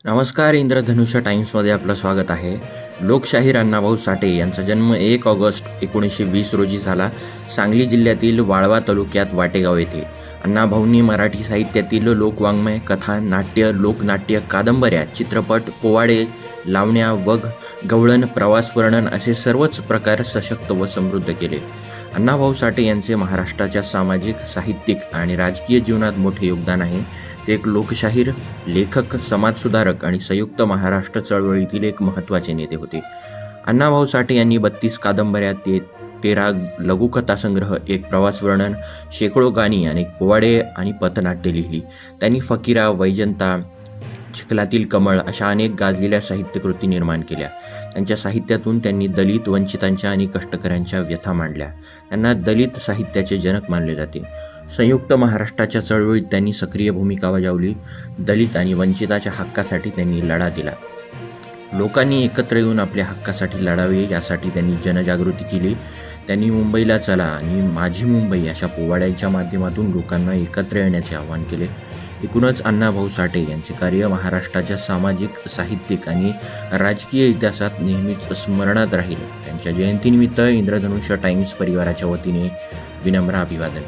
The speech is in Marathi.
नमस्कार. इंद्रधनुष्य टाइम्समध्ये आपलं स्वागत आहे. लोकशाहीर अण्णाभाऊ साठे यांचा जन्म 1 ऑगस्ट 1920 रोजी झाला. सांगली जिल्ह्यातील वाळवा तालुक्यात वाटेगाव येथे. अण्णाभाऊंनी मराठी साहित्यातील लोकवाङ्मय, कथा, नाट्य, लोकनाट्य, कादंबऱ्या, चित्रपट, पोवाडे, लावण्या, वग, गवळण, प्रवास वर्णन असे सर्वच प्रकार सशक्त व समृद्ध केले. अण्णाभाऊ साठे यांचे महाराष्ट्राच्या सामाजिक, साहित्यिक आणि राजकीय जीवनात मोठे योगदान आहे. ते एक लोकशाहीर, लेखक, समाजसुधारक आणि संयुक्त महाराष्ट्र चळवळीतील एक महत्त्वाचे नेते होते. अण्णाभाऊ साठे यांनी 32 कादंबऱ्या, 13 लघुकथासंग्रह, एक प्रवास वर्णन, शेकडो गाणी, अनेक पोवाडे आणि पथनाट्ये लिहिली. त्यांनी फकीरा, वैजंता, चिखलातील कमळ अशा अनेक गाजलेल्या साहित्यकृती निर्माण केल्या. त्यांच्या साहित्यातून त्यांनी दलित, वंचितांच्या आणि कष्टकऱ्यांच्या व्यथा मांडल्या. त्यांना दलित साहित्याचे जनक मानले जाते. संयुक्त महाराष्ट्राच्या चळवळीत त्यांनी सक्रिय भूमिका बजावली. दलित आणि वंचिताच्या हक्कासाठी त्यांनी लढा दिला. लोकांनी एकत्र येऊन आपल्या हक्कासाठी लढावे यासाठी त्यांनी जनजागृती केली. त्यांनी मुंबईला चला आणि माझी मुंबई अशा पोवाड्यांच्या माध्यमातून लोकांना एकत्र येण्याचे आवाहन केले. एकूणच अण्णाभाऊ साठे यांचे कार्य महाराष्ट्राच्या सामाजिक, साहित्यिक आणि राजकीय इतिहासात नेहमीच स्मरणात राहील. त्यांच्या जयंतीनिमित्त इंद्रधनुष्य टाइम्स परिवाराच्या वतीने विनम्र अभिवादन.